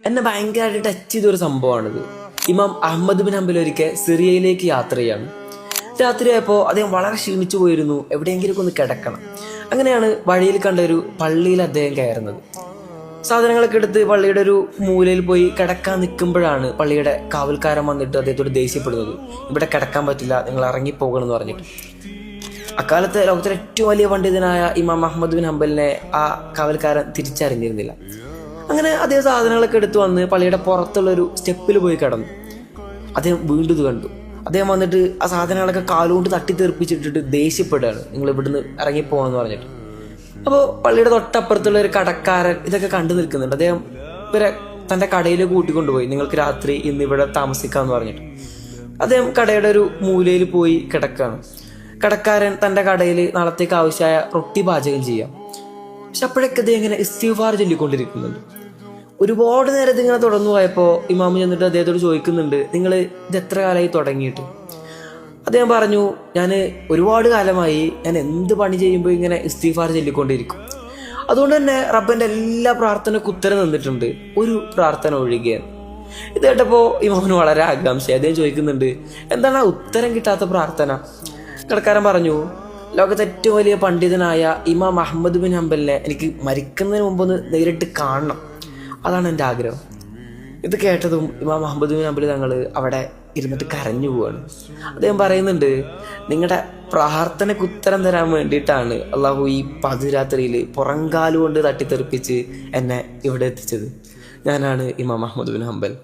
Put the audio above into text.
എന്നെ ഭയങ്കരമായിട്ട് ടച്ച് ചെയ്തൊരു സംഭവമാണിത്. ഇമാം അഹമ്മദ് ബിൻ ഹംബൽ ഒരിക്കൽ സിറിയയിലേക്ക് യാത്ര ചെയ്യാണ്. രാത്രിയായപ്പോൾ അദ്ദേഹം വളരെ ക്ഷീണിച്ചു പോയിരുന്നു. എവിടെയെങ്കിലും ഒന്ന് കിടക്കണം. അങ്ങനെയാണ് വഴിയിൽ കണ്ട ഒരു പള്ളിയിൽ അദ്ദേഹം കയറുന്നത്. സാധനങ്ങളൊക്കെ എടുത്ത് പള്ളിയുടെ ഒരു മൂലയിൽ പോയി കിടക്കാൻ നിൽക്കുമ്പോഴാണ് പള്ളിയുടെ കാവൽക്കാരൻ വന്നിട്ട് അദ്ദേഹത്തോട് ദേഷ്യപ്പെടുന്നത്. ഇവിടെ കിടക്കാൻ പറ്റില്ല, നിങ്ങൾ ഇറങ്ങിപ്പോകണം എന്ന് പറഞ്ഞിട്ട്. അക്കാലത്ത് ലോകത്തിലെ ഏറ്റവും വലിയ പണ്ഡിതനായ ഇമാം അഹമ്മദ് ബിൻ ഹംബലിനെ ആ കാവൽക്കാരൻ തിരിച്ചറിഞ്ഞിരുന്നില്ല. അങ്ങനെ അദ്ദേഹം സാധനങ്ങളൊക്കെ എടുത്ത് വന്ന് പള്ളിയുടെ പുറത്തുള്ളൊരു സ്റ്റെപ്പിൽ പോയി കിടന്നു. അദ്ദേഹം വീണ്ടും ഇത് കണ്ടു. അദ്ദേഹം വന്നിട്ട് ആ സാധനങ്ങളൊക്കെ കാലുകൊണ്ട് തട്ടിത്തെറിപ്പിച്ചിട്ടിട്ട് ദേഷ്യപ്പെടുകയാണ്, നിങ്ങൾ ഇവിടുന്ന് ഇറങ്ങിപ്പോകണമെന്ന് പറഞ്ഞിട്ട്. അപ്പോൾ പള്ളിയുടെ തൊട്ടപ്പുറത്തുള്ള ഒരു കടക്കാരൻ ഇതൊക്കെ കണ്ടു നിൽക്കുന്നുണ്ട്. അദ്ദേഹം ഇവരെ തൻ്റെ കടയിലേക്ക് കൂട്ടിക്കൊണ്ടുപോയി, നിങ്ങൾക്ക് രാത്രി ഇന്ന് ഇവിടെ താമസിക്കാമെന്ന് പറഞ്ഞിട്ട്. അദ്ദേഹം കടയുടെ ഒരു മൂലയിൽ പോയി കിടക്കുകയാണ്. കടക്കാരൻ തൻ്റെ കടയിൽ നാളത്തേക്ക് ആവശ്യമായ റൊട്ടി പാചകം ചെയ്യാം. പക്ഷെ അപ്പോഴൊക്കെ അദ്ദേഹം ഇങ്ങനെ ഇസ്തിഗ്ഫാർ ചൊല്ലിക്കൊണ്ടിരിക്കുന്നുണ്ട്. ഒരുപാട് നേരത്തെ ഇങ്ങനെ തുടർന്നു പോയപ്പോൾ ഇമാമ് ചെന്നിട്ട് അദ്ദേഹത്തോട് ചോദിക്കുന്നുണ്ട്, നിങ്ങൾ ഇത് എത്ര കാലമായി തുടങ്ങിയിട്ട്? അദ്ദേഹം പറഞ്ഞു, ഞാൻ ഒരുപാട് കാലമായി ഞാൻ എന്ത് പണി ചെയ്യുമ്പോൾ ഇങ്ങനെ ഇസ്തിഗ്ഫാർ ചൊല്ലിക്കൊണ്ടിരിക്കും. അതുകൊണ്ട് തന്നെ റബ്ബൻ്റെ എല്ലാ പ്രാർത്ഥനയ്ക്കും ഉത്തരം തന്നിട്ടുണ്ട്, ഒരു പ്രാർത്ഥന ഒഴികെ. ഇത് കേട്ടപ്പോൾ ഇമാമിന് വളരെ ആകാംക്ഷ. അദ്ദേഹം ചോദിക്കുന്നുണ്ട്, എന്താണ് ആ ഉത്തരം കിട്ടാത്ത പ്രാർത്ഥന? കടക്കാരൻ പറഞ്ഞു, ലോകത്തെ ഏറ്റവും വലിയ പണ്ഡിതനായ ഇമാം അഹമ്മദ് ബിൻ ഹംബലിനെ എനിക്ക് മരിക്കുന്നതിന് മുമ്പൊന്ന് നേരിട്ട് കാണണം, അതാണ് എൻ്റെ ആഗ്രഹം. ഇത് കേട്ടതും ഇമാം അഹമ്മദ് ബിൻ ഹംബൽ തങ്ങൾ അവിടെ ഇരുന്നിട്ട് കരഞ്ഞു പോവാണ്. അദ്ദേഹം പറയുന്നുണ്ട്, നിങ്ങളുടെ പ്രാർത്ഥനയ്ക്ക് ഉത്തരം തരാൻ വേണ്ടിയിട്ടാണ് അള്ളാഹു ഈ പാതിരാത്രിയിൽ പുറങ്കാലുകൊണ്ട് തട്ടിത്തെറിപ്പിച്ച് എന്നെ ഇവിടെ എത്തിച്ചത്. ഞാനാണ് ഇമാം അഹമ്മദ് ബിൻ ഹംബൽ.